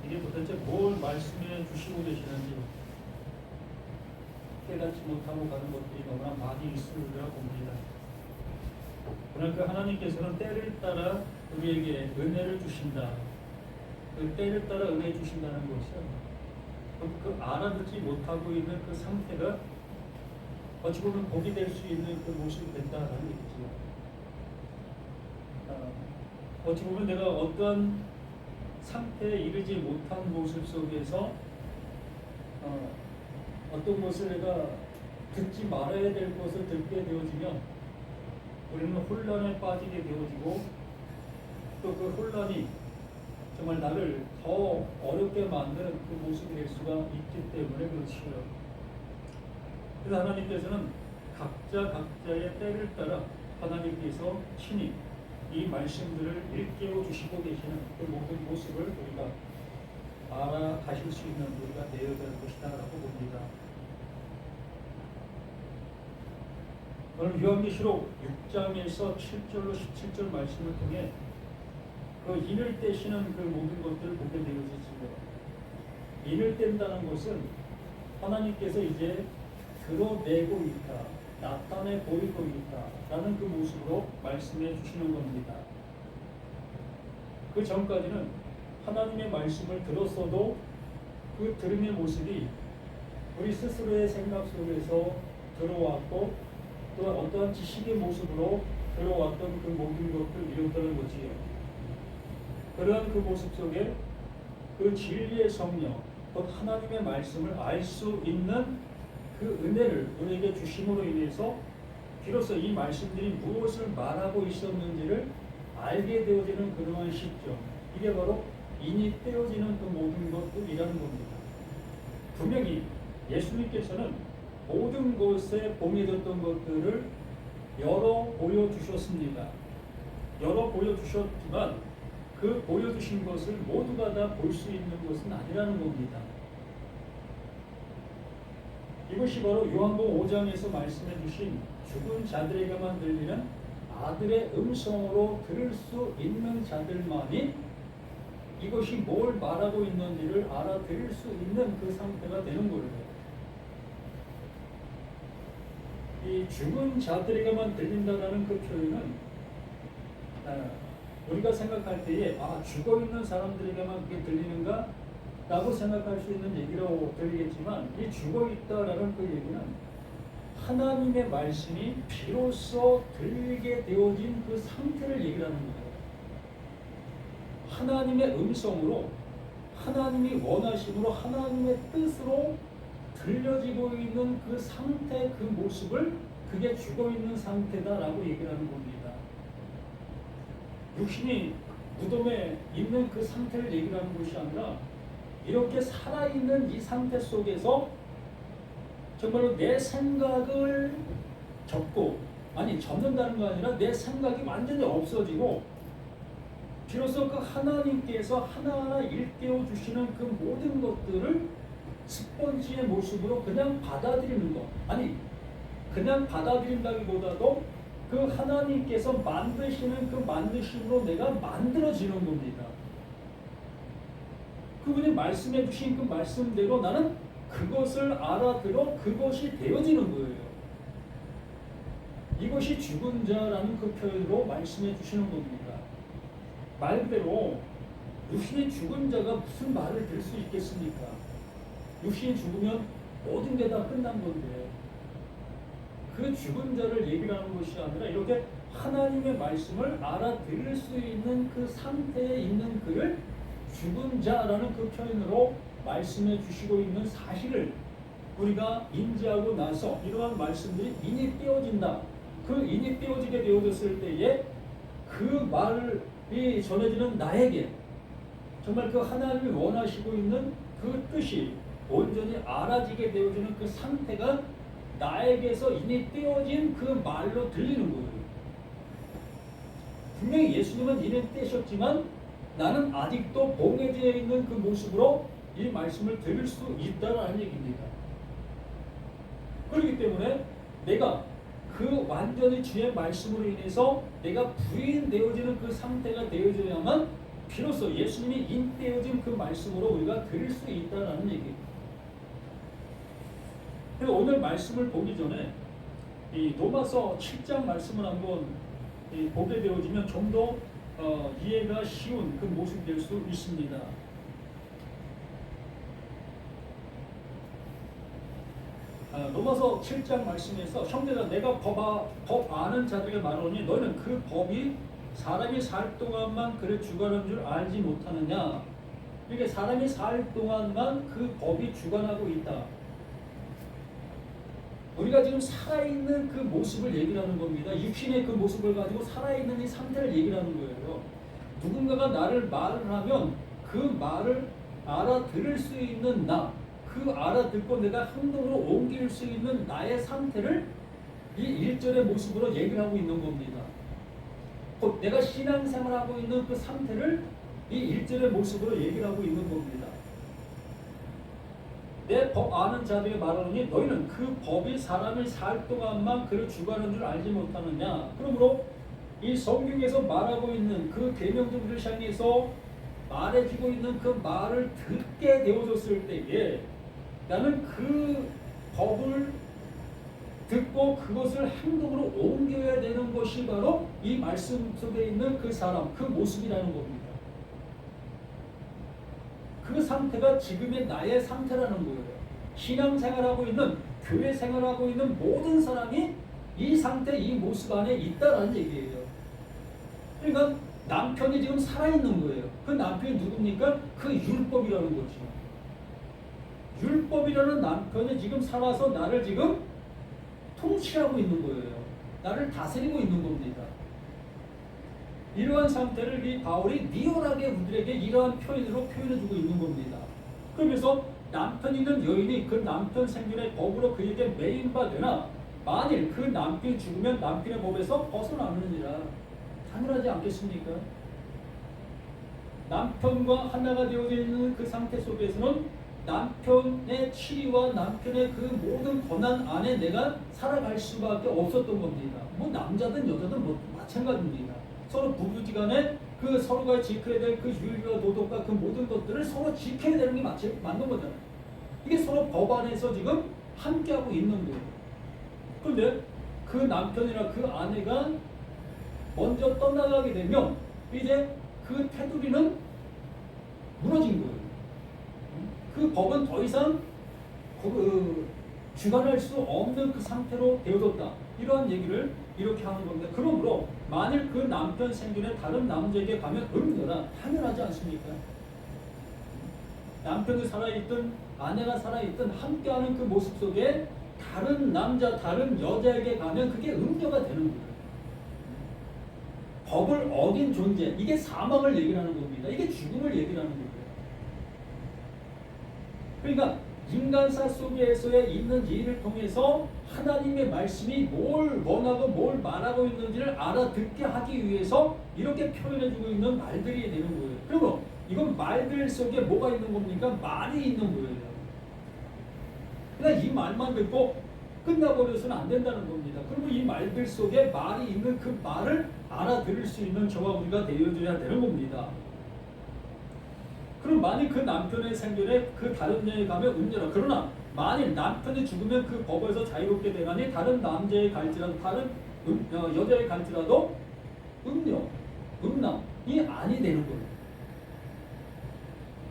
이게 도대체 뭘 말씀해 주시고 계시는지 깨닫지 못하고 가는 것들이 너무나 많이 있으리라 봅니다. 그러니까 하나님께서는 때를 따라 우리에게 은혜를 주신다. 그 때를 따라 은혜 주신다는 것은 그 알아듣지 못하고 있는 그 상태가 어찌 보면 복이 될 수 있는 그 모습이 된다는 얘기죠. 어찌 보면 내가 어떠한 상태에 이르지 못한 모습 속에서 어떤 것을 내가 듣지 말아야 될 것을 듣게 되어지면 우리는 혼란에 빠지게 되어지고 또 그 혼란이 정말 나를 더 어렵게 만드는 그 모습이 될 수가 있기 때문에 그렇지요. 그래서 하나님께서는 각자의 때를 따라 하나님께서 친히 이 말씀들을 일깨워 주시고 계시는 그 모든 모습을 우리가 알아가실 수 있는 우리가 되어야 될 것이다 라고 봅니다. 오늘 요한계시록 6장에서 7절로 17절 말씀을 통해 그 인을 떼시는 그 모든 것들을 보게 되어지지요. 인을 뗀다는 것은 하나님께서 이제 드러내고 있다, 나타내 보이고 있다라는 그 모습으로 말씀해 주시는 겁니다. 그 전까지는 하나님의 말씀을 들었어도 그 들음의 모습이 우리 스스로의 생각 속에서 들어왔고 또 어떠한 지식의 모습으로 들어왔던 그 모든 것들을 이뤘다는 거지요. 그러한 그 모습 속에 그 진리의 성령, 곧 하나님의 말씀을 알 수 있는 그 은혜를 우리에게 주심으로 인해서 비로소 이 말씀들이 무엇을 말하고 있었는지를 알게 되어지는 그러한 시점, 이게 바로 인이 떼어지는 그 모든 것들이라는 겁니다. 분명히 예수님께서는 모든 것에 봉해졌던 것들을 열어 보여주셨습니다. 열어 보여주셨지만 그 보여주신 것을 모두가 다 볼 수 있는 것은 아니라는 겁니다. 이것이 바로 요한복음 5장에서 말씀해 주신 죽은 자들에게만 들리는 아들의 음성으로 들을 수 있는 자들만이 이것이 뭘 말하고 있는지를 알아들을 수 있는 그 상태가 되는 거예요. 이 죽은 자들에게만 들린다라는 그 표현은 우리가 생각할 때에 죽어있는 사람들에게만 그게 들리는가? 라고 생각할 수 있는 얘기라고 들리겠지만 이 죽어있다라는 그 얘기는 하나님의 말씀이 비로소 들리게 되어진 그 상태를 얘기하는 거예요. 하나님의 음성으로 하나님이 원하심으로 하나님의 뜻으로 들려지고 있는 그 상태, 그 모습을 그게 죽어있는 상태다라고 얘기를 하는 겁니다. 육신이 무덤에 있는 그 상태를 얘기를 하는 것이 아니라 이렇게 살아있는 이 상태 속에서 정말로 내 생각을 접는다는 거 아니라 내 생각이 완전히 없어지고 비로소 그 하나님께서 하나하나 일깨워 주시는 그 모든 것들을 스펀지의 모습으로 그냥 받아들이는 것. 그냥 받아들인다기보다도 그 하나님께서 만드시는 그 만드심으로 내가 만들어지는 겁니다. 그분이 말씀해 주신 그 말씀대로 나는 그것을 알아들어 그것이 되어지는 거예요. 이것이 죽은 자라는 그 표현으로 말씀해 주시는 겁니다. 말 그대로 육신이 죽은 자가 무슨 말을 들을 수 있겠습니까? 육신이 죽으면 모든 게 다 끝난 건데 그 죽은 자를 얘기하는 것이 아니라 이렇게 하나님의 말씀을 알아들을 수 있는 그 상태에 있는 그를 죽은 자라는 그 표현으로 말씀해 주시고 있는 사실을 우리가 인지하고 나서 이러한 말씀들이 인이 떼어진다. 그 인이 떼어지게 되어졌을 때에 그 말이 전해지는 나에게 정말 그 하나님이 원하시고 있는 그 뜻이 온전히 알아지게 되어지는 그 상태가 나에게서 인이 떼어진 그 말로 들리는 거예요. 분명히 예수님은 인을 떼셨지만 나는 아직도 봉해져 있는 그 모습으로 이 말씀을 들을 수 있다는 얘기입니다. 그렇기 때문에 내가 그 완전히 주의 말씀으로 인해서 내가 부인되어지는 그 상태가 되어져야만 비로소 예수님이 인되어진 그 말씀으로 우리가 들을 수 있다는 얘기입니다. 그래서 오늘 말씀을 보기 전에 이 로마서 7장 말씀을 한번 보게 되어지면 좀 더 이해가 쉬운 그 모습이 될 수 있습니다. 로마서 7장 말씀에서 형제들아 내가 법 아는 자들에게 말하노니 너희는 그 법이 사람이 살 동안만 그를 주관하는 줄 알지 못하느냐. 이렇게 사람이 살 동안만 그 법이 주관하고 있다. 우리가 지금 살아있는 그 모습을 얘기하는 겁니다. 육신의 그 모습을 가지고 살아있는 이 상태를 얘기하는 거예요. 누군가가 나를 말을 하면 그 말을 알아들을 수 있는 나, 그 알아듣고 내가 행동으로 옮길 수 있는 나의 상태를 이 1절의 모습으로 얘기를 하고 있는 겁니다. 곧 내가 신앙생활하고 있는 그 상태를 이 1절의 모습으로 얘기를 하고 있는 겁니다. 내 법 아는 자들에게 말하노니 너희는 그 법이 사람이 살 동안만 그를 주관하는 줄 알지 못하느냐. 그러므로 이 성경에서 말하고 있는 그 계명들을 향해서 말해주고 있는 그 말을 듣게 되어졌을 때에 나는 그 법을 듣고 그것을 행동으로 옮겨야 되는 것이 바로 이 말씀 속에 있는 그 사람, 그 모습이라는 겁니다. 그 상태가 지금의 나의 상태라는 거예요. 신앙생활하고 있는, 교회 생활하고 있는 모든 사람이 이 상태, 이 모습 안에 있다라는 얘기예요. 그러니까 남편이 지금 살아있는 거예요. 그 남편이 누굽니까? 그 율법이라는 거죠. 율법이라는 남편이 지금 살아서 나를 지금 통치하고 있는 거예요. 나를 다스리고 있는 겁니다. 이러한 상태를 이 바울이 리얼하게 우리에게 이러한 표현으로 표현해주고 있는 겁니다. 그러면서 남편 있는 여인이 그 남편 생존의 법으로 그에게 매인바 되나 만일 그 남편이 죽으면 남편의 법에서 벗어나느니라. 당연하지 않겠습니까? 남편과 하나가 되어져 있는 그 상태 속에서는 남편의 치리와 남편의 그 모든 권한 안에 내가 살아갈 수밖에 없었던 겁니다. 뭐 남자든 여자든 뭐 마찬가지입니다. 서로 부부지간에 그 서로가 지켜야 될 그 윤리와 도덕과 그 모든 것들을 서로 지켜야 되는 게 맞는 거잖아요. 이게 서로 법 안에서 지금 함께하고 있는 거예요. 그런데 그 남편이나 그 아내가 먼저 떠나가게 되면 이제 그 테두리는 무너진 거예요. 그 법은 더 이상 주관할 수 없는 그 상태로 되어졌다. 이러한 얘기를 이렇게 하는 겁니다. 그러므로 만일 그 남편 생존에 다른 남자에게 가면 얼마나 당연하지 않습니까? 남편이 살아있든 아내가 살아있든 함께하는 그 모습 속에 다른 남자, 다른 여자에게 가면 그게 음녀가 되는 거예요. 법을 어긴 존재, 이게 사망을 얘기하는 겁니다. 이게 죽음을 얘기하는 거예요. 그러니까 인간사 속에서의 있는 일을 통해서 하나님의 말씀이 뭘 원하고 뭘 말하고 있는지를 알아듣게 하기 위해서 이렇게 표현해주고 있는 말들이 되는 거예요. 그리고 이건 말들 속에 뭐가 있는 겁니까? 말이 있는 거예요. 그러니까 이 말만 듣고 끝나버려서는 안 된다는 겁니다. 그리고 이 말들 속에 말이 있는 그 말을 알아들을 수 있는 저와 우리가 되어줘야 되는 겁니다. 그럼 만일 그 남편의 생존에 그 다른 여자에 가면 음녀라. 그러나 만일 남편이 죽으면 그 법에서 자유롭게 되나니 다른 남자에 갈지라도 다른 여자에 갈지라도 음녀, 음남이 아니 되는 거예요.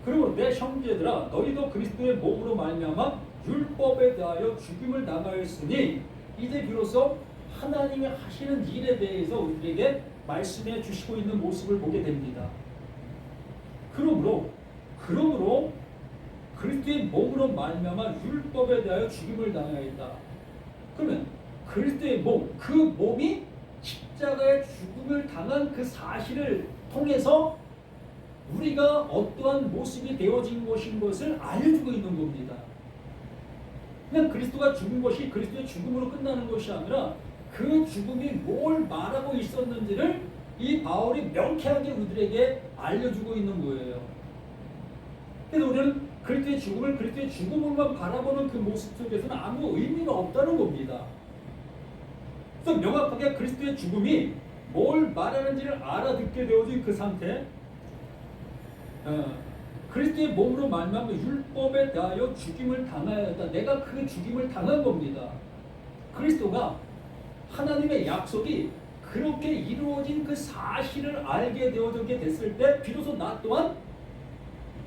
그리고 내 형제들아 너희도 그리스도의 몸으로 말미암아 율법에 대하여 죽임을 당하였으니 이제 비로소 하나님이 하시는 일에 대해서 우리에게 말씀해 주시고 있는 모습을 보게 됩니다. 그러므로 그리스도의 몸으로 말미암아 율법에 대하여 죽임을 당하였다. 그러면 그리스도의 몸, 그 몸이 십자가의 죽음을 당한 그 사실을 통해서 우리가 어떠한 모습이 되어진 것인 것을 알려주고 있는 겁니다. 그냥 그리스도가 죽은 것이 그리스도의 죽음으로 끝나는 것이 아니라 그 죽음이 뭘 말하고 있었는지를 이 바울이 명쾌하게 우리에게 알려주고 있는 거예요. 그래서 우리는 그리스도의 죽음을 그리스도의 죽음으로만 바라보는 그 모습 속에서는 아무 의미가 없다는 겁니다. 그래서 명확하게 그리스도의 죽음이 뭘 말하는지를 알아듣게 되어진 그 상태, 그리스도의 몸으로 말미암아 율법에 대하여 죽임을 당하였다. 내가 그 죽임을 당한 겁니다. 그리스도가 하나님의 약속이 그렇게 이루어진 그 사실을 알게 되어지게 됐을 때 비로소 나 또한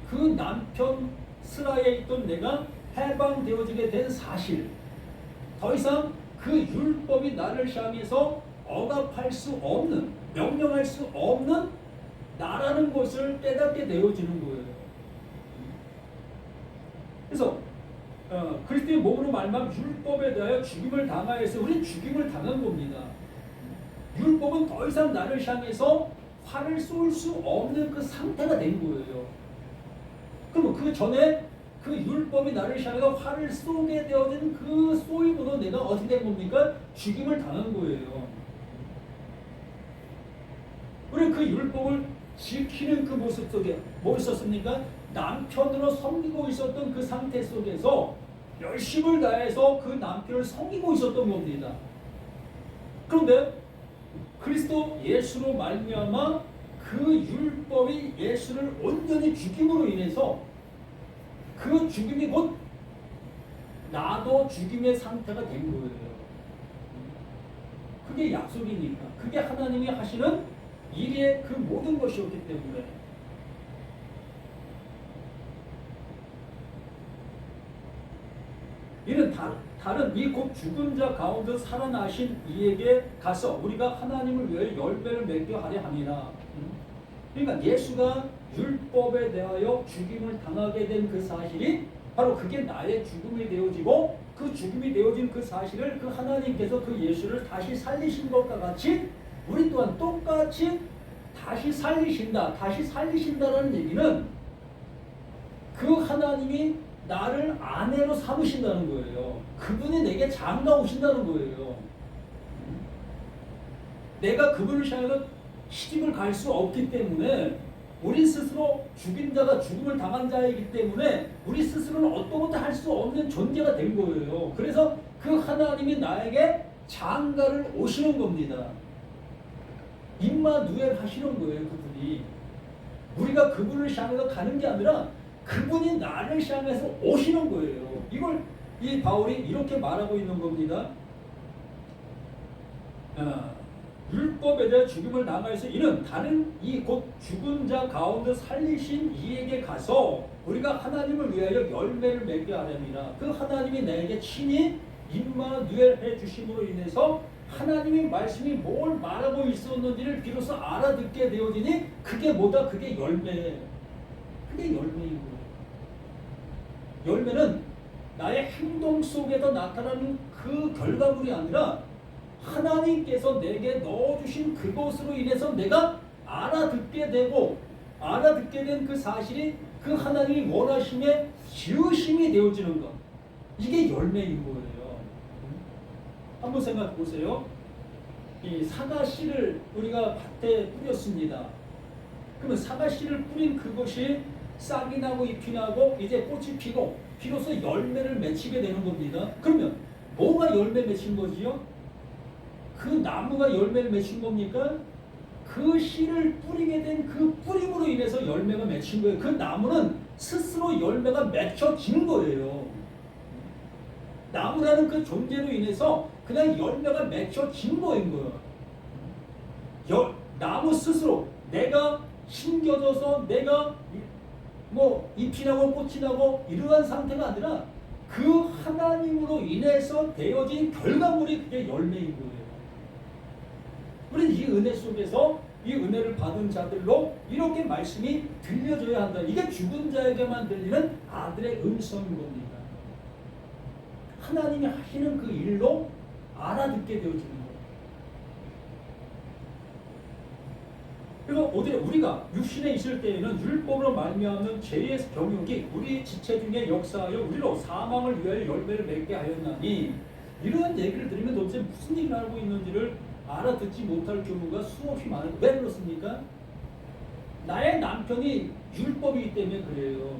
그 남편 스라에 있던 내가 해방되어지게 된 사실, 더 이상 그 율법이 나를 향해서 억압할 수 없는, 명령할 수 없는 나라는 것을 깨닫게 되어지는 거예요. 그래서 그리스도의 몸으로 말미암아 율법에 대하여 죽임을 당하여서 우리는 죽임을 당한 겁니다. 율법은 더 이상 나를 향해서 화를 쏠 수 없는 그 상태가 된 거예요. 그럼 그 전에 그 율법이 나를 향해서 화를 쏘게 되어진 그 쏘임으로 내가 어떻게 된 겁니까? 죽임을 당한 거예요. 우리 그 율법을 지키는 그 모습 속에 뭐 있었습니까? 남편으로 섬기고 있었던 그 상태 속에서 열심을 다해서 그 남편을 섬기고 있었던 겁니다. 그런데 그리스도 예수로 말미암아 그 율법이 예수를 온전히 죽임으로 인해서 그 죽임이 곧 나도 죽임의 상태가 된 거예요. 그게 약속이니까. 그게 하나님이 하시는 일의 그 모든 것이었기 때문에. 이는 다른 이 곧 죽은 자 가운데 살아나신 이에게 가서 우리가 하나님을 위해 열매를 맺게 하려 함이라. 그러니까 예수가 율법에 대하여 죽임을 당하게 된 그 사실이 바로 그게 나의 죽음이 되어지고 그 죽음이 되어진 그 사실을 그 하나님께서 그 예수를 다시 살리신 것과 같이 우리 또한 똑같이 다시 살리신다. 다시 살리신다라는 얘기는 그 하나님이 나를 아내로 삼으신다는 거예요. 그분이 내게 장가 오신다는 거예요. 내가 그분을 향해서 시집을 갈 수 없기 때문에 우리 스스로 죽인 자가 죽음을 당한 자이기 때문에 우리 스스로는 어떤 것도 할 수 없는 존재가 된 거예요. 그래서 그 하나님이 나에게 장가를 오시는 겁니다. 임마누엘 하시는 거예요. 그분이. 우리가 그분을 향해서 가는 게 아니라 그분이 나를 향해서 오시는 거예요. 이걸 이 바울이 이렇게 말하고 있는 겁니다. 율법에 대해 죽임을 당하여서 이는 다른 이 곧 죽은 자 가운데 살리신 이에게 가서 우리가 하나님을 위하여 열매를 맺게 하렵니다. 그 하나님이 내게 친히 임마누엘 해주심으로 인해서 하나님의 말씀이 뭘 말하고 있었는지를 비로소 알아듣게 되어지니 그게 뭐다? 그게 열매. 그게 열매인 거예요. 열매는 나의 행동 속에서 나타나는 그 결과물이 아니라 하나님께서 내게 넣어주신 그것으로 인해서 내가 알아듣게 되고 알아듣게 된 그 사실이 그 하나님이 원하심에 지으심이 되어지는 것. 이게 열매인 거예요. 한번 생각해 보세요. 이 사과씨를 우리가 밭에 뿌렸습니다. 그러면 사과씨를 뿌린 그것이 싹이 나고 잎이 나고 이제 꽃이 피고 비로소 열매를 맺히게 되는 겁니다. 그러면 뭐가 열매 맺힌 거지요? 그 나무가 열매를 맺힌 겁니까? 그 씨를 뿌리게 된 그 뿌림으로 인해서 열매가 맺힌 거예요. 그 나무는 스스로 열매가 맺혀진 거예요. 나무라는 그 존재로 인해서 그냥 열매가 맺혀진 거인 거예요. 나무 스스로 내가 심겨져서 내가 뭐 잎이 나고 꽃이 나고 이러한 상태가 아니라 그 하나님으로 인해서 되어진 결과물이 그게 열매인 거예요. 우리는 이 은혜 속에서 이 은혜를 받은 자들로 이렇게 말씀이 들려줘야 한다. 이게 죽은 자에게만 들리는 아들의 음성인 겁니다. 하나님이 하시는 그 일로 알아듣게 되어지는 거예요. 그래서 어디 우리가 육신에 있을 때에는 율법으로 말미암는 죄의 경욕이 우리 지체 중에 역사하여 우리로 사망을 위하여 열매를 맺게 하였나니 이러한 얘기를 들으면 도대체 무슨 일을 하고 있는지를 알아듣지 못할 경우가 수없이 많아요. 왜 그렇습니까? 나의 남편이 율법이기 때문에 그래요.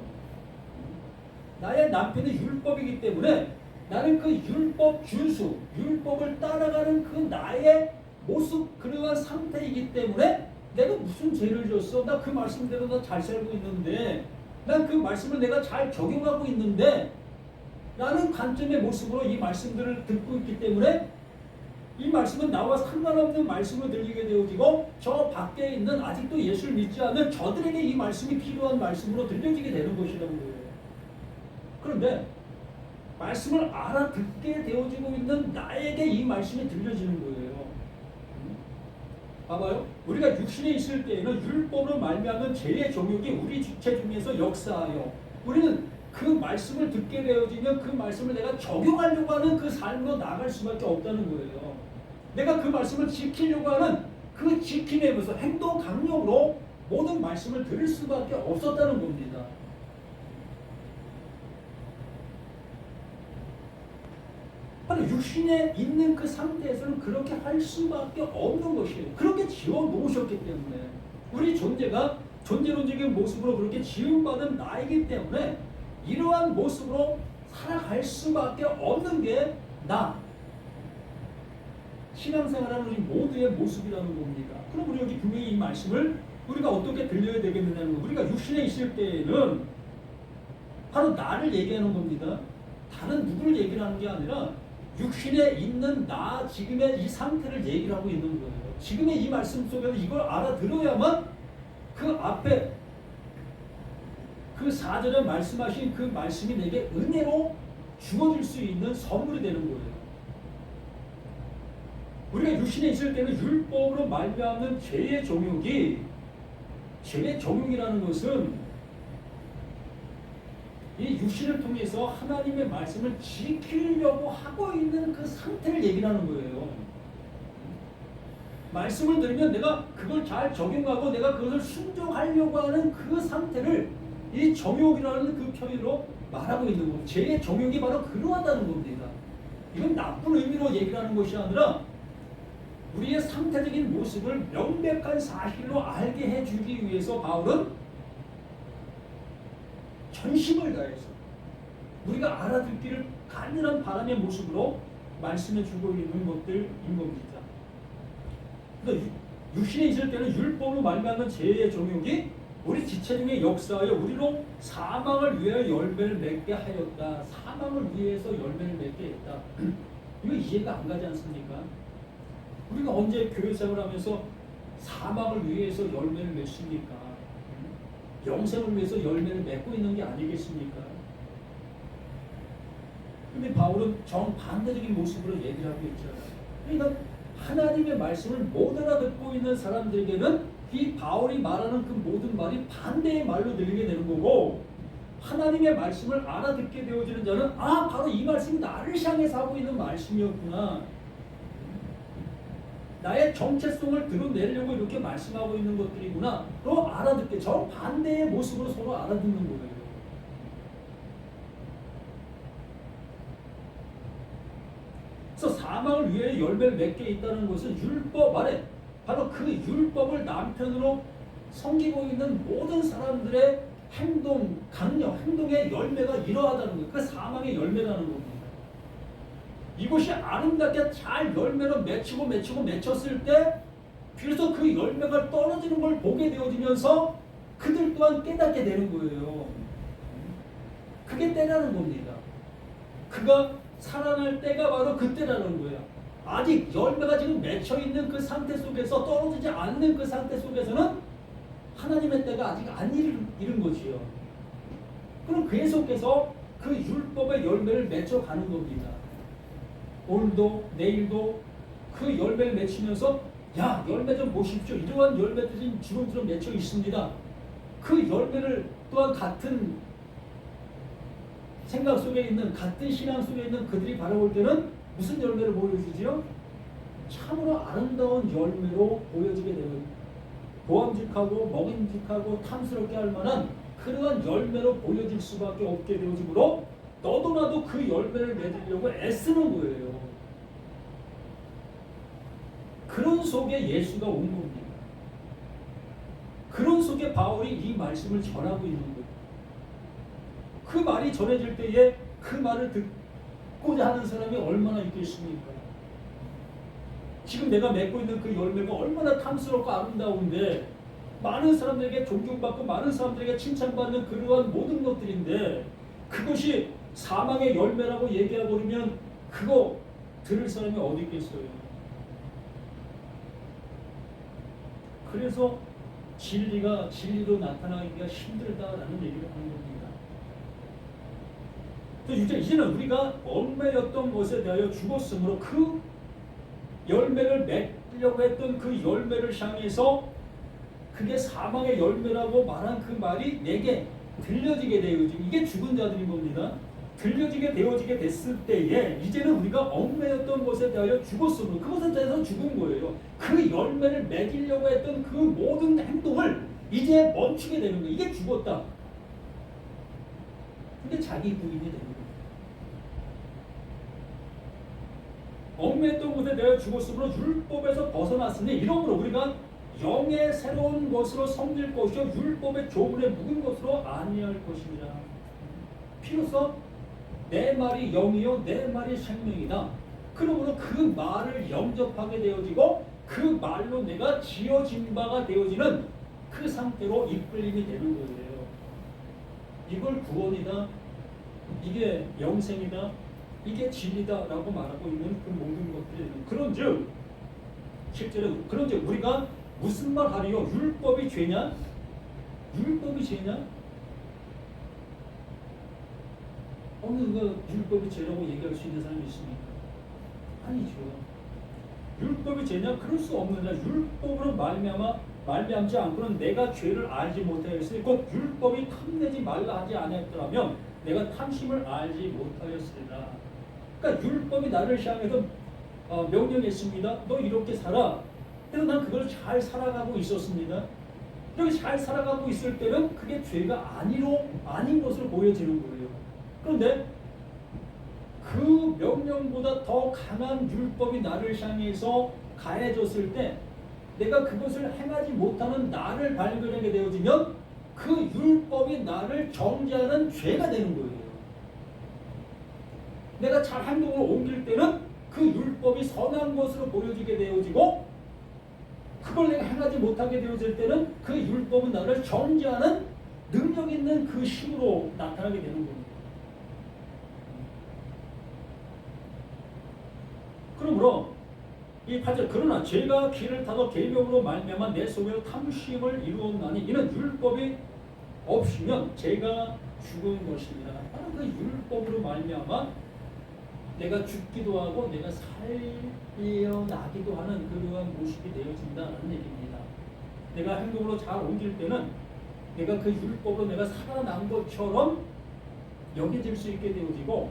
나의 남편이 율법이기 때문에 나는 그 율법 준수, 율법을 따라가는 그 나의 모습, 그러한 상태이기 때문에 내가 무슨 죄를 졌어? 나 그 말씀대로 나 잘 살고 있는데, 난 그 말씀을 내가 잘 적용하고 있는데, 라는 관점의 모습으로 이 말씀들을 듣고 있기 때문에 이 말씀은 나와 상관없는 말씀으로 들리게 되어지고, 저 밖에 있는 아직도 예수를 믿지 않는 저들에게 이 말씀이 필요한 말씀으로 들려지게 되는 것이라고 해요. 그런데 말씀을 알아듣게 되어지고 있는 나에게 이 말씀이 들려지는 거예요. 봐봐요. 우리가 육신에 있을 때에는 율법으로 말미암은 죄의 정욕이 우리 주체 중에서 역사하여, 우리는 그 말씀을 듣게 되어지면 그 말씀을 내가 적용하려고 하는 그 삶으로 나갈 수밖에 없다는 거예요. 내가 그 말씀을 지키려고 하는 그 지킴에 의해서 행동 강력으로 모든 말씀을 들을 수밖에 없었다는 겁니다. 바로 육신에 있는 그 상태에서는 그렇게 할 수밖에 없는 것이에요. 그렇게 지어 놓으셨기 때문에, 우리 존재가 존재론적인 모습으로 그렇게 지음받은 나이기 때문에 이러한 모습으로 살아갈 수밖에 없는 게 나, 신앙생활하는 우리 모두의 모습이라는 겁니다. 그럼 우리 여기 분명히 이 말씀을 우리가 어떻게 들려야 되겠느냐는 거, 우리가 육신에 있을 때에는 바로 나를 얘기하는 겁니다. 다른 누구를 얘기를 하는 게 아니라 육신에 있는 나 지금의 이 상태를 얘기를 하고 있는 거예요. 지금의 이 말씀 속에서 이걸 알아들어야만 그 앞에 그 4절에 말씀하신 그 말씀이 내게 은혜로 주어질 수 있는 선물이 되는 거예요. 우리가 육신에 있을 때는 율법으로 말미암는 죄의 정욕이, 죄의 정욕이라는 것은 이 육신을 통해서 하나님의 말씀을 지키려고 하고 있는 그 상태를 얘기를 하는 거예요. 말씀을 들으면 내가 그걸 잘 적용하고 내가 그것을 순종하려고 하는 그 상태를 이 정욕이라는 그 표현으로 말하고 있는 겁니다. 죄의 정욕이 바로 그러하다는 겁니다. 이건 나쁜 의미로 얘기를 하는 것이 아니라 우리의 상태적인 모습을 명백한 사실로 알게 해주기 위해서 바울은 전심을 다해서 우리가 알아듣기를 간절한 바람의 모습으로 말씀해 주고 있는 것들인 겁니다. 그러니까 육신에 있을 때는 율법으로 말미암는 죄의 정욕이 우리 지체 중에 역사하여 우리로 사망을 위하여 열매를 맺게 하였다. 사망을 위해서 열매를 맺게 했다. 이거 이해가 안 가지 않습니까? 우리가 언제 교회 생활하면서 사망을 위해서 열매를 맺습니까? 영생을 위해서 열매를 맺고 있는 게 아니겠습니까? 근데 바울은 정반대적인 모습으로 얘기를 하고 있잖아요. 그러니까 하나님의 말씀을 못 알아듣고 있는 사람들에게는 이 바울이 말하는 그 모든 말이 반대의 말로 들리게 되는 거고, 하나님의 말씀을 알아듣게 되어지는 자는 바로 이 말씀이 나를 향해서 하고 있는 말씀이었구나, 나의 정체성을 드러내려고 이렇게 말씀하고 있는 것들이구나 또 알아듣게, 정반대의 모습으로 서로 알아듣는 거예요. 그래서 사망을 위해 열매를 맺게 있다는 것은 율법 아래, 바로 그 율법을 남편으로 섬기고 있는 모든 사람들의 행동, 강력, 행동의 열매가 이러하다는 거예요. 그 사망의 열매라는 겁니다. 이것이 아름답게 잘 열매로 맺혔을 때, 그래서 그 열매가 떨어지는 걸 보게 되어지면서 그들 또한 깨닫게 되는 거예요. 그게 때라는 겁니다. 그가 살아날 때가 바로 그때라는 거예요. 아직 열매가 지금 맺혀있는 그 상태 속에서, 떨어지지 않는 그 상태 속에서는 하나님의 때가 아직 안 이른 것이요. 그럼 계속해서 그 율법의 열매를 맺혀가는 겁니다. 오늘도 내일도 그 열매를 맺히면서, 야, 열매 좀 보십시오, 이러한 열매들이 주렁주렁 맺혀 있습니다. 그 열매를 또한 같은 생각 속에 있는, 같은 신앙 속에 있는 그들이 바라볼 때는 무슨 열매를 보여주지요? 참으로 아름다운 열매로 보여지게 되는, 보암직하고 먹음직하고 탐스럽게 할 만한 그러한 열매로 보여질 수밖에 없게 되어지므로 너도 나도 그 열매를 맺으려고 애쓰는 거예요. 그런 속에 예수가 온 겁니다. 그런 속에 바울이 이 말씀을 전하고 있는 거예요. 그 말이 전해질 때에 그 말을 듣고자 하는 사람이 얼마나 있겠습니까? 지금 내가 맺고 있는 그 열매가 얼마나 탐스럽고 아름다운데 많은 사람들에게 존경받고 많은 사람들에게 칭찬받는 그러한 모든 것들인데 그것이 사망의 열매라고 얘기해버리면 그거 들을 사람이 어디 있겠어요. 그래서 진리가 진리로 나타나기가 힘들다라는 얘기를 하는 겁니다. 이제는 우리가 얽매였던 것에 대하여 죽었으므로 그 열매를 맺으려고 했던 그 열매를 향해서 그게 사망의 열매라고 말한 그 말이 내게 들려지게 되어지고 이게 죽은 자들인 겁니다. 들려지게 되어지게 됐을 때에 이제는 우리가 얽매였던 것에 대하여 죽었으므로 그것에 대해서 죽은 거예요. 그 열매를 맺으려고 했던 그 모든 행동을 이제 멈추게 되는 거예요. 이게 죽었다. 근데 자기 부인이 되는 거예요. 얽매였던 것에 대하여 죽었으므로 율법에서 벗어났으니 이러므로 우리가 영의 새로운 것으로 섬길 것이요 율법의 조문에 묵은 것으로 아니할 것이니라. 비로소 내 말이 영이요 내 말이 생명이다. 그러므로 그 말을 영접하게 되어지고 그 말로 내가 지어진 바가 되어지는 그 상태로 이끌림이 되는 거예요. 이걸 구원이다. 이게 영생이다. 이게 진리다라고 말하고 있는 그 모든 것들이 그런즉 실제로 그런즉 우리가 무슨 말 하리요? 율법이 죄냐? 율법이 죄냐? 어느 율법이 죄라고 얘기할 수 있는 사람이 있습니까? 아니죠. 율법이 죄냐? 그럴 수 없느냐? 율법으로 말미암지 않고는 내가 죄를 알지 못하였으니 꼭 율법이 탐내지 말라 하지 않았더라면 내가 탐심을 알지 못하였으리라. 그러니까 율법이 나를 향해서 명령했습니다. 너 이렇게 살아. 그래서 난 그걸 잘 살아가고 있었습니다. 이렇게 잘 살아가고 있을 때는 그게 죄가 아닌 것으로 보여지는 거예요. 그런데 그 명령보다 더 강한 율법이 나를 향해서 가해졌을 때 내가 그것을 행하지 못하는 나를 발견하게 되어지면 그 율법이 나를 정죄하는 죄가 되는 거예요. 내가 잘 행동을 옮길 때는 그 율법이 선한 것으로 보여지게 되어지고 그걸 내가 행하지 못하게 되어질 때는 그 율법은 나를 정죄하는 능력 있는 그 힘으로 나타나게 되는 겁니다. 그러므로 이 8절 그러나 죄가 길을 타서 계명으로 말미암아 내 속에 탐심을 이루었나니 이는 율법이 없으면 죄가 죽은 것입니다. 바로 그 율법으로 말미암아 내가 죽기도 하고 내가 살려나기도 하는 그러한 모습이 되어진다는 얘기입니다. 내가 행동으로 잘 옮길 때는 내가 그 율법으로 내가 살아난 것처럼 여겨질 수 있게 되어지고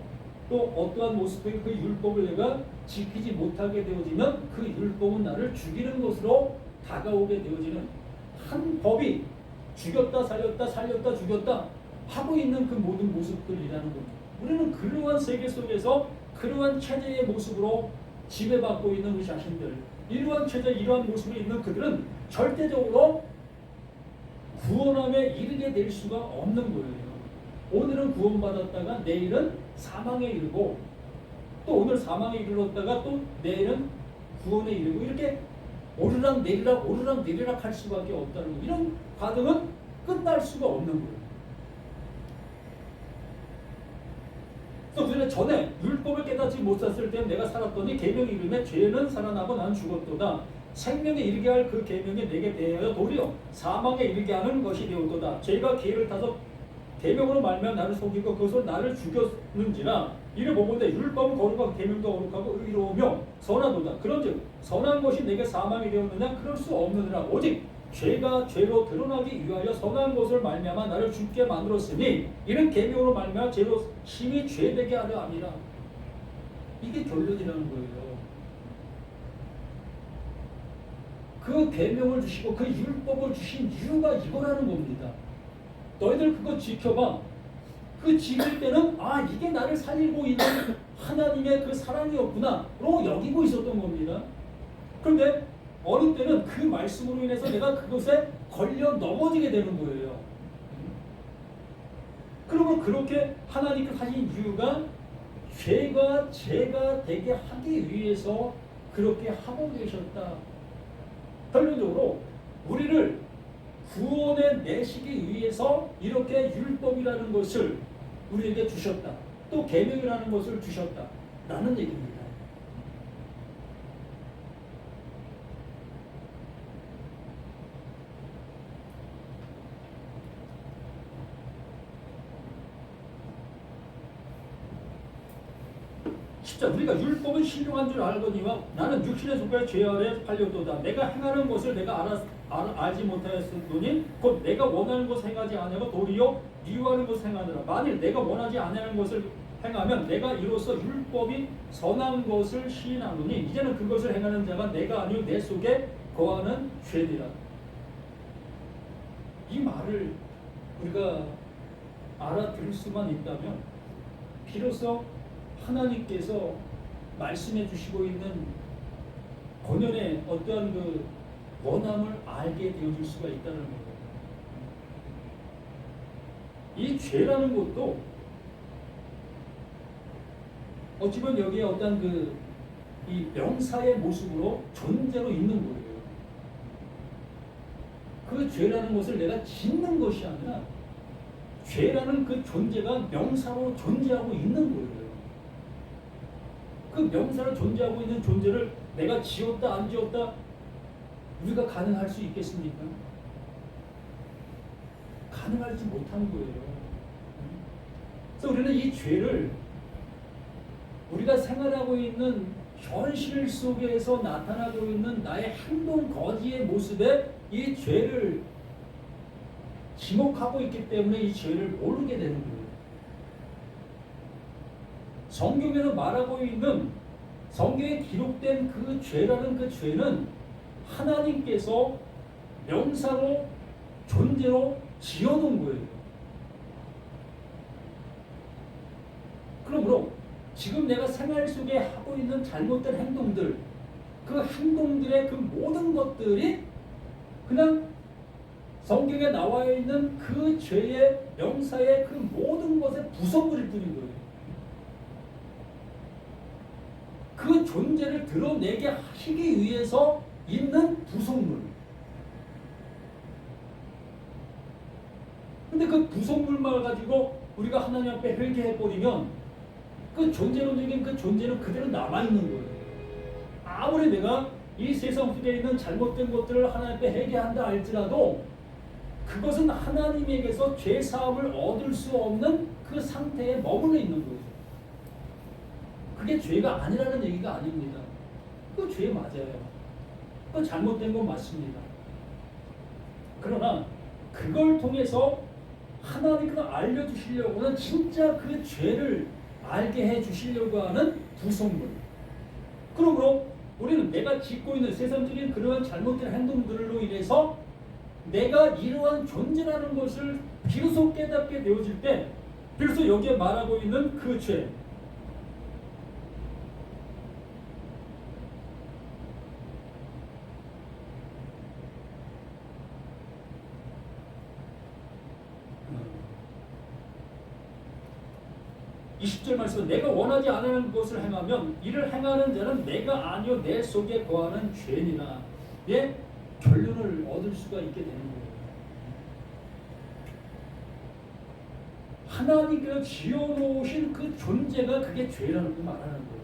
또 어떠한 모습의 그 율법을 내가 지키지 못하게 되어지면 그 율법은 나를 죽이는 것으로 다가오게 되어지는 한 법이 죽였다 살렸다 살렸다 죽였다 하고 있는 그 모든 모습들이라는 겁니다. 우리는 그러한 세계 속에서 그러한 체제의 모습으로 지배받고 있는 우리 자신들 이러한 체제 이러한 모습이 있는 그들은 절대적으로 구원함에 이르게 될 수가 없는 거예요. 오늘은 구원받았다가 내일은 사망에 이르고 또 오늘 사망에 이르렀다가 또 내일은 구원에 이르고 이렇게 오르락 내리락 할 수밖에 없다는 거예요. 이런 과정은 끝날 수가 없는 거예요. 그래서 우리는 전에 율법을 깨닫지 못했을 때 내가 살았더니 계명이 이르매 죄는 살아나고 난 죽었도다. 생명에 이르게 할 그 계명이 내게 대하여 도리어 사망에 이르게 하는 것이 되었도다. 죄가 기회를 타서 계명으로 말미암아 나를 속이고 그것을 나를 죽였는지라 이를 보건대 율법은 거룩하고 계명도 거룩하고 의로우며 선하도다. 그런즉 선한 것이 내게 사망이 되었느냐 그럴 수 없느니라. 오직 죄가 죄로 드러나기 위하여 선한 것을 말미암아 나를 죽게 만들었으니 이는 계명으로 말미암아 죄로 심히 죄되게 하려 함이라. 이게 결론이라는 거예요. 그 계명을 주시고 그 율법을 주신 이유가 이거라는 겁니다. 너희들 그거 지켜봐. 그 지킬 때는 아 이게 나를 살리고 있는 하나님의 그 사랑이었구나로 여기고 있었던 겁니다. 그런데 어느 때는 그 말씀으로 인해서 내가 그것에 걸려 넘어지게 되는 거예요. 그러면 그렇게 하나님께 하신 이유가 죄가 되게 하기 위해서 그렇게 하고 계셨다. 결론적으로 우리를 구원에 내시기 위해서 이렇게 율법이라는 것을 우리에게 주셨다. 또 계명이라는 것을 주셨다라는 얘기입니다. 진짜 우리가 율법은 신령한 줄 알거니와 나는 육신의 속에 죄 아래 팔렸도다. 내가 행하는 것을 내가 알지 못하였으니 곧 내가 원하는 것을 행하지 아니하고 도리어 미워하는 것을 행하느라. 만일 내가 원하지 아니하는 것을 행하면 내가 이로써 율법이 선한 것을 시인하노니 이제는 그것을 행하는 자가 내가 아니요 내 속에 거하는 죄니라. 이 말을 우리가 알아들을 수만 있다면 비로소 하나님께서 말씀해 주시고 있는 본연의 어떠한 그 원함을 알게 되어줄 수가 있다는 거예요. 이 죄라는 것도 어찌 보면 여기에 어떤 이 명사의 모습으로 존재로 있는 거예요. 그 죄라는 것을 내가 짓는 것이 아니라 죄라는 그 존재가 명사로 존재하고 있는 거예요. 그 명사로 존재하고 있는 존재를 내가 지었다 안 지었다 우리가 가능할 수 있겠습니까? 가능하지 못한 거예요. 그래서 우리는 이 죄를 우리가 생활하고 있는 현실 속에서 나타나고 있는 나의 행동 거지의 모습에 이 죄를 지목하고 있기 때문에 이 죄를 모르게 되는 거예요. 성경에서 말하고 있는 성경에 기록된 그 죄라는 그 죄는 하나님께서 명사로 존재로 지어놓은 거예요. 그러므로 지금 내가 생활 속에 하고 있는 잘못된 행동들, 그 행동들의 그 모든 것들이 그냥 성경에 나와 있는 그 죄의 명사의 그 모든 것의 부속물일 뿐인 거예요. 그 존재를 드러내게 하시기 위해서 있는 부속물. 근데 그 부속물만 가지고 우리가 하나님 앞에 회개해버리면 그 존재론적인 그 존재는 그대로 남아있는 거예요. 아무리 내가 이 세상 속에 있는 잘못된 것들을 하나님 앞에 회개한다 할지라도 그것은 하나님에게서 죄사함을 얻을 수 없는 그 상태에 머물러 있는 거예요. 그게 죄가 아니라는 얘기가 아닙니다. 그 죄 맞아요. 그 잘못된 건 맞습니다. 그러나 그걸 통해서 하나님께서 알려주시려고는 진짜 그 죄를 알게 해주시려고 하는 부속물. 그러므로 우리는 내가 짓고 있는 세상적인 그러한 잘못된 행동들로 인해서 내가 이러한 존재라는 것을 비로소 깨닫게 되어질 때 비로소 여기에 말하고 있는 그 죄, 이 10절 말씀은 내가 원하지 않는 것을 행하면 이를 행하는 자는 내가 아니요 내 속에 거하는 죄니라. 예? 결론을 얻을 수가 있게 되는 거예요. 하나님께서 지어놓으신 그 존재가 그게 죄라는 걸 말하는 거예요.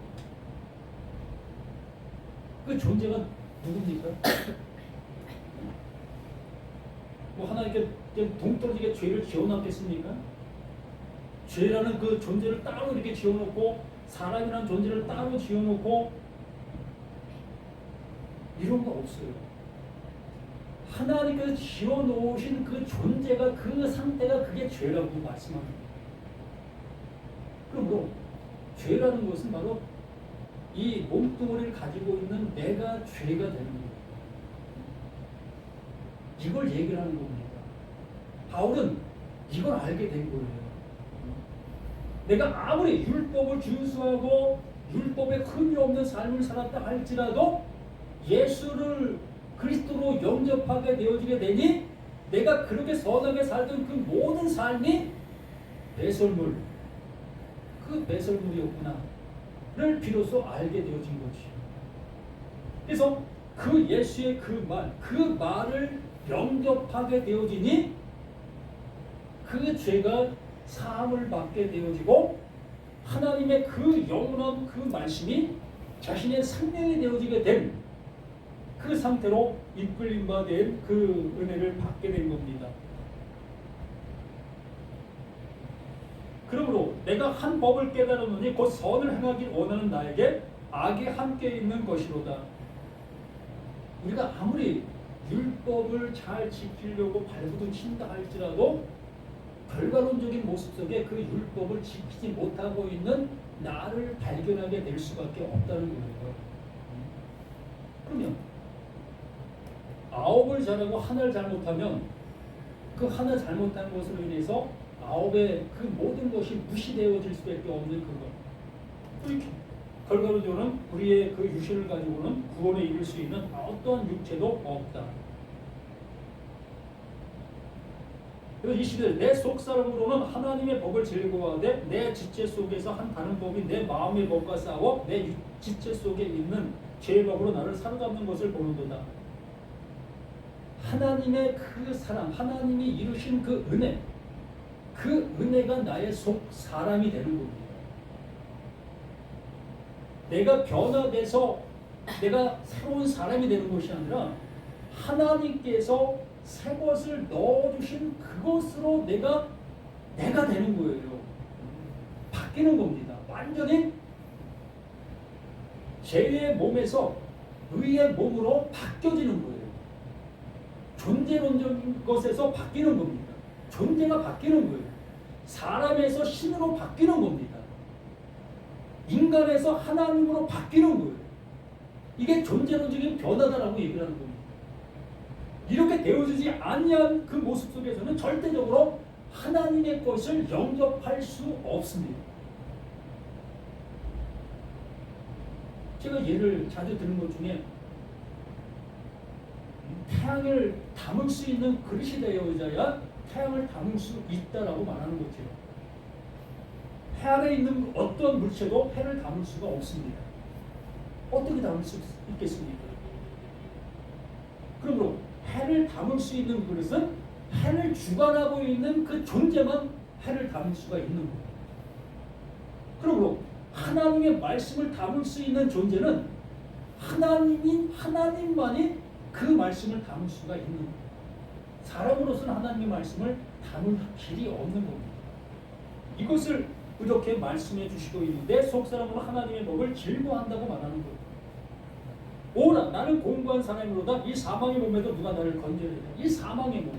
그 존재가 누굽니까? 뭐 하나님께 동떨어지게 죄를 지어놨겠습니까? 죄라는 그 존재를 따로 이렇게 지어놓고 사람이라는 존재를 따로 지어놓고 이런 거 없어요. 하나님께서 지어놓으신 그 존재가 그 상태가 그게 죄라고 말씀합니다. 그러므로 죄라는 것은 바로 이 몸뚱어리를 가지고 있는 내가 죄가 되는 거예요. 이걸 얘기를 하는 겁니다. 바울은 이걸 알게 된 거예요. 내가 아무리 율법을 준수하고 율법에 흠이 없는 삶을 살았다 할지라도 예수를 그리스도로 영접하게 되어지게 되니 내가 그렇게 선하게 살던 그 모든 삶이 배설물, 그 배설물이었구나를 비로소 알게 되어진 거지. 그래서 그 예수의 그 말을 영접하게 되어지니 그 죄가 사함을 받게 되어지고 하나님의 그 영원한 그 말씀이 자신의 생명이 되어지게 된 그 상태로 이끌림 받은 그 은혜를 받게 된 겁니다. 그러므로 내가 한 법을 깨달았노니 곧 선을 행하기 원하는 나에게 악이 함께 있는 것이로다. 우리가 아무리 율법을 잘 지키려고 발부둥친다 할지라도 결과론적인 모습 속에 그 율법을 지키지 못하고 있는 나를 발견하게 될 수밖에 없다는 거예요. 그러면 9을 잘하고 하나를 잘못하면 그 하나 잘못한 것으로 인해서 9의 그 모든 것이 무시되어질 수밖에 없는 그것. 결과론적으로는 우리의 그 유신을 가지고는 구원에 이를 수 있는 어떠한 육체도 없다. 그래서 이 시대 내 속사람으로는 하나님의 법을 즐거워하되 내 지체 속에서 한 다른 법이 내 마음의 법과 싸워 내 지체 속에 있는 죄의 법으로 나를 사로잡는 것을 보는도다. 하나님의 그 사랑, 하나님이 이루신 그 은혜, 그 은혜가 나의 속 사람이 되는 겁니다. 내가 변화돼서 내가 새로운 사람이 되는 것이 아니라 하나님께서 새 것을 넣어주신 그것으로 내가 되는 거예요. 바뀌는 겁니다. 완전히 죄의 몸에서 의의 몸으로 바뀌어지는 거예요. 존재론적인 것에서 바뀌는 겁니다. 존재가 바뀌는 거예요. 사람에서 신으로 바뀌는 겁니다. 인간에서 하나님으로 바뀌는 거예요. 이게 존재론적인 변화다라고 얘기를 하는 겁니다. 이렇게 되어지지 아니한 그 모습 속에서는 절대적으로 하나님의 것을 영접할 수 없습니다. 제가 예를 자주 드는 것 중에 태양을 담을 수 있는 그릇이 되어야야 태양을 담을 수 있다라고 말하는 거죠. 해 안에 있는 어떤 물체도 해를 담을 수가 없습니다. 어떻게 담을 수 있겠습니까? 그러므로 해를 담을 수 있는 그릇은 해를 주관하고 있는 그 존재만 해를 담을 수가 있는 거예요. 그러므로 하나님의 말씀을 담을 수 있는 존재는 하나님만이 그 말씀을 담을 수가 있는 거예요. 사람으로서는 하나님의 말씀을 담을 길이 없는 겁니다. 이것을 이렇게 말씀해 주시고 있는데 속사람으로 하나님의 법을 즐거워한다고 말하는 거예요. 오라 나는 공부한 사람으로다. 이 사망의 몸에도 누가 나를 건져내냐. 이 사망의 몸,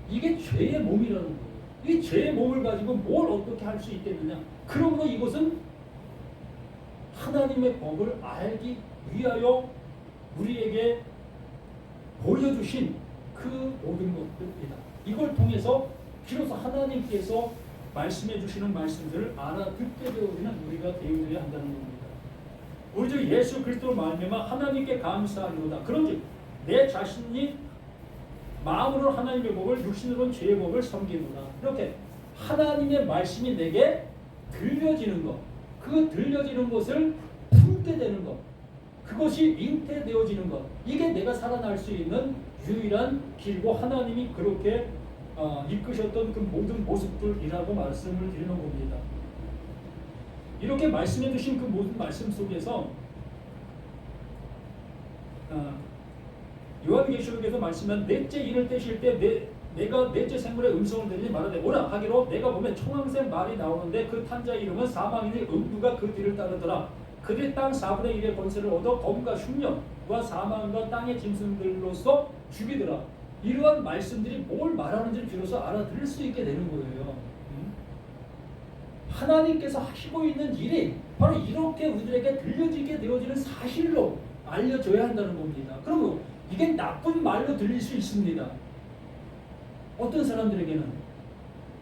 이게 죄의 몸이라는 거예요. 이 죄의 몸을 가지고 뭘 어떻게 할 수 있겠느냐. 그러므로 이것은 하나님의 법을 알기 위하여 우리에게 보여주신 그 모든 것들이다. 이걸 통해서 비로소 하나님께서 말씀해 주시는 말씀들을 알아듣게 되어지는 우리가 되어야 한다는 겁니다. 우리 주 예수 그리스도로 말미암아 하나님께 감사하리로다. 그런즉 내 자신이 마음으로 하나님의 법을 육신으로는 죄의 법을 섬기노라. 이렇게 하나님의 말씀이 내게 들려지는 것, 그 들려지는 것을 품게 되는 것, 그것이 잉태되어지는 것, 이게 내가 살아날 수 있는 유일한 길고 하나님이 그렇게 이끄셨던 그 모든 모습들이라고 말씀을 드리는 겁니다. 이렇게 말씀해 주신 그 모든 말씀 속에서 요한계시록에서 말씀한 넷째 이를 떼실 때 내가 넷째 생물의 음성을 들으니 말하되 오라 하기로 내가 보면 청황색 말이 나오는데 그 탄자 이름은 사망이니 음부가 그 뒤를 따르더라. 그들이 땅 4분의 1의 권세를 얻어 검과 흉년과 사망과 땅의 짐승들로서 죽이더라. 이러한 말씀들이 뭘 말하는지를 비로소 알아들을 수 있게 되는 거예요. 하나님께서 하시고 있는 일이 바로 이렇게 우리들에게 들려지게 되어지는 사실로 알려줘야 한다는 겁니다. 그러면 이게 나쁜 말로 들릴 수 있습니다. 어떤 사람들에게는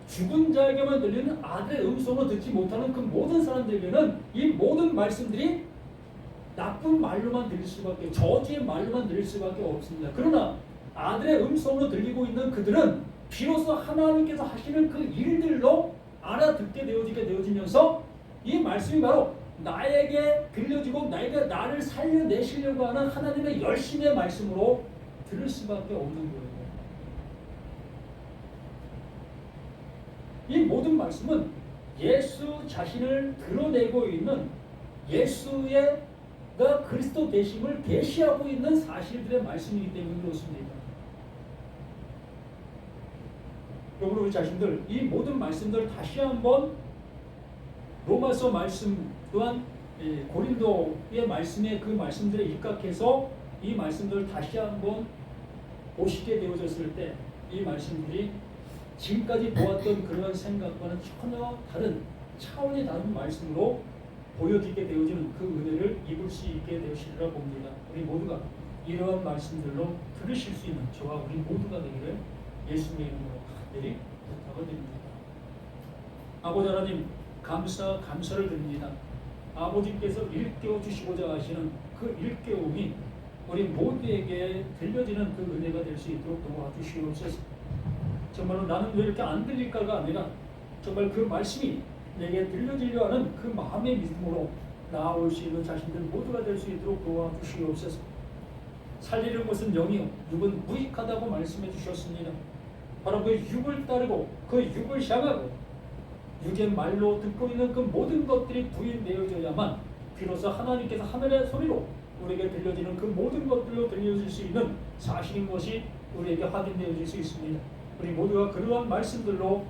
죽은 자에게만 들리는 아들의 음성을 듣지 못하는 그 모든 사람들에게는 이 모든 말씀들이 나쁜 말로만 들릴 수밖에, 저주의 말로만 들릴 수밖에 없습니다. 그러나 아들의 음성으로 들리고 있는 그들은 비로소 하나님께서 하시는 그 일들로 알아듣게 되어지면서 이 말씀이 바로 나에게 들려주고 나를 살려내시려고 하는 하나님의 열심의 말씀으로 들을 수밖에 없는 거예요. 이 모든 말씀은 예수 자신을 드러내고 있는 예수가 그리스도 되심을 계시하고 있는 사실들의 말씀이기 때문에 그렇습니다. 여러분, 우리 자신들 이 모든 말씀들 다시 한번 로마서 말씀 또한 고린도의 말씀에 그 말씀들에 입각해서 이 말씀들을 다시 한번 보시게 되어졌을 때 이 말씀들이 지금까지 보았던 그런 생각과는 전혀 다른 차원이 다른 말씀으로 보여지게 되어지는 그 은혜를 입을 수 있게 되시리라 봅니다. 우리 모두가 이러한 말씀들로 들으실 수 있는 저와 우리 모두가 되기를 예수님의 이름으로 간절히 부탁을 드립니다. 아버지 하나님, 감사를 드립니다. 아버지께서 일깨워 주시고자 하시는 그 일깨움이 우리 모두에게 들려지는 그 은혜가 될 수 있도록 도와주시옵소서. 정말로 나는 왜 이렇게 안 들릴까가 아니라 정말 그 말씀이 내게 들려지려 하는 그 마음의 믿음으로 나아올 수 있는 자신들 모두가 될 수 있도록 도와주시옵소서. 살리는 것은 영이요 육은 무익하다고 말씀해 주셨습니다. 바로 그 육을 따르고 그 육을 향하고 육의 말로 듣고 있는 그 모든 것들이 부인되어져야만 비로소 하나님께서 하늘의 소리로 우리에게 들려지는 그 모든 것들로 들려질 수 있는 사실인 것이 우리에게 확인되어질 수 있습니다. 우리 모두가 그러한 말씀들로